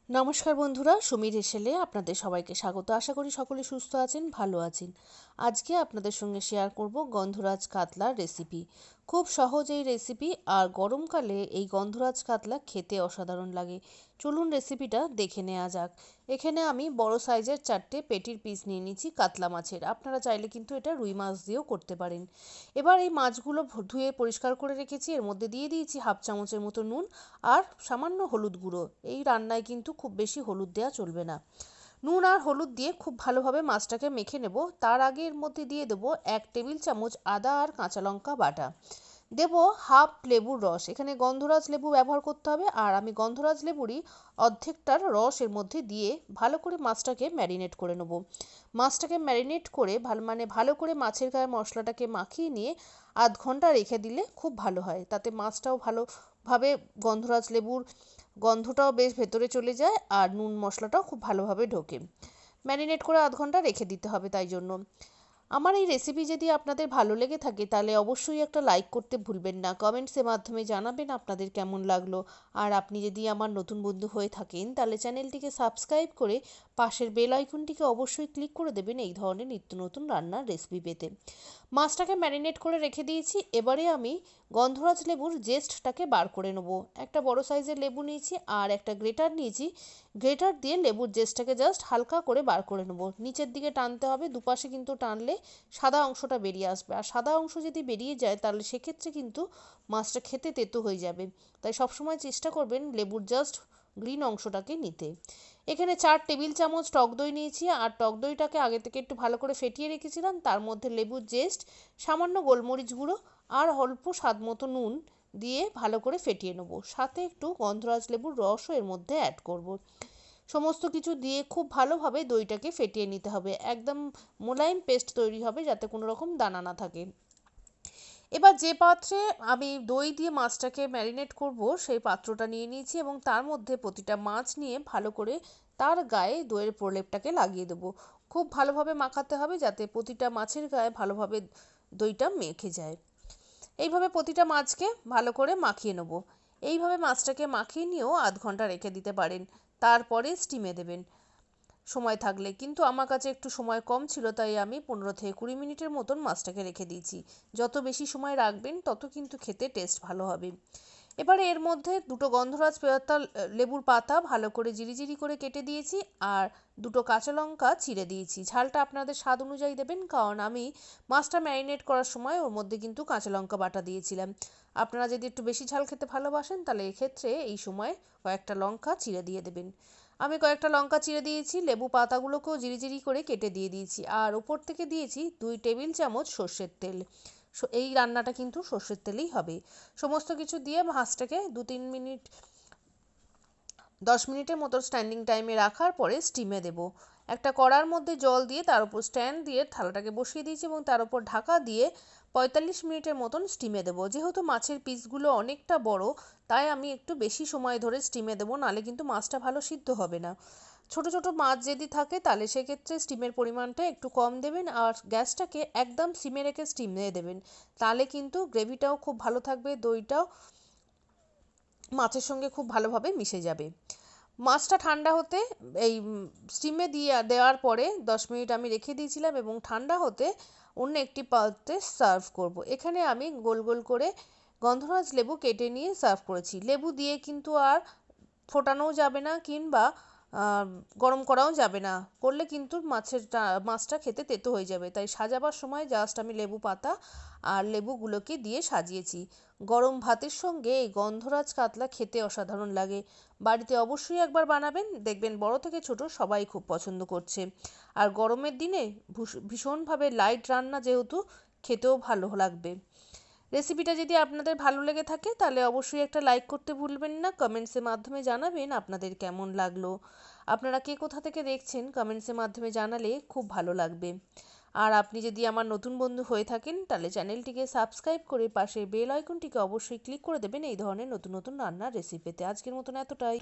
নমস্কার বন্ধুরা, সুমির হেসেলে আপনাদের সবাইকে স্বাগত। আশা করি সকলে সুস্থ আছেন, ভালো আছেন। আজকে আপনাদের সঙ্গে শেয়ার করব গন্ধরাজ কাতলার রেসিপি। খুব সহজ এই রেসিপি, আর গরমকালে এই গন্ধরাজ কাতলা খেতে অসাধারণ লাগে। চলুন রেসিপিটা দেখে নেওয়া যাক। এখানে আমি বড় সাইজের 4টে পেটির পিস নিয়ে নিয়েছি কাতলা মাছের। আপনারা চাইলে কিন্তু এটা রুই মাছ দিয়েও করতে পারেন। এবার এই মাছগুলো ধুয়ে পরিষ্কার করে রেখেছি। এর মধ্যে দিয়ে দিয়েছি হাফ চামচের মতো নুন আর সামান্য হলুদ গুঁড়ো। এই রান্নায় কিন্তু খুব বেশি হলুদ দেওয়া চলবে না। নুন আর হলুদ দিয়ে খুব ভালোভাবে মাছটাকে মেখে নেব। তার আগে এর মধ্যে দিয়ে দেবো 1 টেবিল চামচ আদা আর কাঁচা লঙ্কা বাটা। দেব হাফ লেবুর রস। এখানে গন্ধরাজ লেবু ব্যবহার করতে হবে, আর আমি গন্ধরাজ লেবুরই অর্ধেকটার রস এর মধ্যে দিয়ে ভালো করে মাছটাকে ম্যারিনেট করে নেব। মাছটাকে ম্যারিনেট করে ভালো করে মাছের গায়ে মশলাটাকে মাখিয়ে নিয়ে আধ ঘন্টা রেখে দিলে খুব ভালো হয়। তাতে মাছটাও ভালোভাবে গন্ধরাজ লেবুর গন্ধটাও বেশ ভেতরে চলে যায়, আর নুন মশলাটাও খুব ভালোভাবে ঢোকে। ম্যারিনেট করে আধ ঘন্টা রেখে দিতে হবে। তাই জন্য আমার এই রেসিপি যদি আপনাদের ভালো লেগে থাকে তাহলে অবশ্যই একটা লাইক করতে ভুলবেন না। কমেন্টসের মাধ্যমে জানাবেন আপনাদের কেমন লাগলো। আর আপনি যদি আমার নতুন বন্ধু হয়ে থাকেন তাহলে চ্যানেলটিকে সাবস্ক্রাইব করে পাশের বেল আইকনটিকে অবশ্যই ক্লিক করে দেবেন এই ধরনের নিত্য নতুন রান্নার রেসিপি পেতে। মাছটাকে ম্যারিনেট করে রেখে দিয়েছি। এবারে আমি গন্ধরাজ লেবুর জেস্টটাকে বার করে নেব। একটা বড় সাইজের লেবু নিয়েছি আর একটা গ্রেটার নিয়েছি। গ্রেটার দিয়ে লেবুর জেস্টটাকে জাস্ট হালকা করে বার করে নেব। নিচের দিকে টানতে হবে, দুপাশে কিন্তু টানলে সাদা অংশটা বেরিয়ে আসবে। আর সাদা অংশ যদি বেরিয়ে যায় তাহলে সেক্ষেত্রে কিন্তু মাছটা খেতে তেতো হয়ে যাবে। তাই সবসময় চেষ্টা করবেন লেবুর জাস্ট গ্রিন অংশটাকে নিতে। এখানে 4 টেবিল চামচ টক দই নিয়েছি, আর টক দইটাকে আগে থেকে একটু ভালো করে ফেটিয়ে রেখেছিলাম। তার মধ্যে লেবুর জেস্ট, সামান্য গোলমরিচ গুঁড়ো আর অল্প স্বাদ মতো নুন দিয়ে ভালো করে ফেটিয়ে নেব। সাথে একটু গন্ধরাজ লেবুর রসও এর মধ্যে অ্যাড করব। সমস্ত কিছু দিয়ে খুব ভালোভাবে দইটাকে ফেটিয়ে নিতে হবে। একদম মোলায়েম পেস্ট তৈরি হবে, যাতে কোনো রকম দানা না থাকে। এবার যে পাত্রে আমি দই দিয়ে মাছটাকে ম্যারিনেট করব সেই পাত্রটা নিয়ে নিয়েছি, এবং তার মধ্যে প্রতিটা মাছ নিয়ে ভালো করে তার গায়ে দইয়ের প্রলেপটাকে লাগিয়ে দেবো। খুব ভালোভাবে মাখাতে হবে যাতে প্রতিটা মাছের গায়ে ভালোভাবে দইটা মেখে যায়। এইভাবে প্রতিটা মাছকে ভালো করে মাখিয়ে নেব। এইভাবে মাছটাকে মাখিয়ে নিয়েও আধ ঘন্টা রেখে দিতে পারেন। তারপরে স্টিমে দেবেন সময় থাকলে। কিন্তু আমার কাছে একটু সময় কম ছিল, তাই আমি 15 থেকে 20 মিনিটের মতন মাছটাকে রেখে দিয়েছি। যত বেশি সময় রাখবেন তত কিন্তু খেতে টেস্ট ভালো হবে। এবারে এর মধ্যে দুটো গন্ধরাজ লেবুর পাতা ভালো করে জিরি করে কেটে দিয়েছি, আর দুটো কাঁচা লঙ্কা চিড়ে দিয়েছি। ঝালটা আপনাদের স্বাদ অনুযায়ী দেবেন, কারণ আমি মাছটা ম্যারিনেট করার সময় ওর মধ্যে কিন্তু কাঁচা লঙ্কা বাটা দিয়েছিলাম। আপনারা যদি একটু বেশি ঝাল খেতে ভালোবাসেন তাহলে এক্ষেত্রে এই সময় কয়েকটা লঙ্কা চিড়ে দিয়ে দেবেন। আমি কয়েকটা লঙ্কা চিড়ে দিয়েছি, লেবু পাতাগুলোকেও জিরি করে কেটে দিয়ে দিয়েছি, আর ওপর থেকে দিয়েছি 2 টেবিল চামচ সর্ষের তেল। এই রান্নাটা কিন্তু সর্ষের তেলেই হবে। সমস্ত কিছু দিয়ে মাছটাকে 10 মিনিটের মতো স্ট্যান্ডিং টাইমে রাখার পরে স্টিমে দেব। একটা কড়ার মধ্যে জল দিয়ে তার উপর স্ট্যান্ড দিয়ে থালাটাকে বসিয়ে দিয়েছি, এবং তার উপর ঢাকা দিয়ে 45 মিনিটের মতন স্টিমে দেবো। যেহেতু মাছের পিসগুলো অনেকটা বড়, তাই আমি একটু বেশি সময় ধরে স্টিমে দেবো, নাহলে কিন্তু মাছটা ভালো সিদ্ধ হবে না। ছোট ছোট মাছ যদি থাকে তাহলে সেক্ষেত্রে স্টিমের পরিমাণটা একটু কম দেবেন, আর গ্যাসটাকে একদম সিমে রেখে স্টিমে দেবেন। তাহলে কিন্তু গ্রেভিটাও খুব ভালো থাকবে, দইটাও মাছের সঙ্গে খুব ভালোভাবে মিশে যাবে। মাছটা ঠান্ডা হতে এই স্টিমে দেওয়ার পরে 10 মিনিট আমি রেখে দিয়েছিলাম, এবং ঠান্ডা হতে অন্য একটি পাত্রে সার্ভ করব। এখানে আমি গোল গোল করে গন্ধরাজ লেবু কেটে নিয়ে সার্ভ করেছি। লেবু দিয়ে কিন্তু আর ফোটানোও যাবে না, কিংবা গরম করাও যাবে না। করলে কিন্তু মাছটা খেতে তেতো হয়ে যাবে। তাই সাজাবার সময় জাস্ট আমি লেবু পাতা আর লেবুগুলোকে দিয়ে সাজিয়েছি। গরম ভাতের সঙ্গে এই গন্ধরাজ কাতলা খেতে অসাধারণ লাগে। বাড়িতে অবশ্যই একবার বানাবেন, দেখবেন বড় থেকে ছোট সবাই খুব পছন্দ করছে। আর গরমের দিনে ভীষণভাবে লাইট রান্না, যেহেতু খেতেও ভালো লাগবে। রেসিপিটা যদি আপনাদের ভালো লেগে থাকে তাহলে অবশ্যই একটা লাইক করতে ভুলবেন না। কমেন্টসের মাধ্যমে জানাবেন আপনাদের কেমন লাগলো। আপনারা কে কোথা থেকে দেখছেন কমেন্টসের মাধ্যমে জানালে খুব ভালো লাগবে। আর আপনি যদি আমার নতুন বন্ধু হয়ে থাকেন তাহলে চ্যানেলটিকে সাবস্ক্রাইব করে পাশে বেল আইকনটিকে অবশ্যই ক্লিক করে দেবেন এই ধরনের নতুন নতুন রান্নার রেসিপিতে। আজকের মতন এতটাই।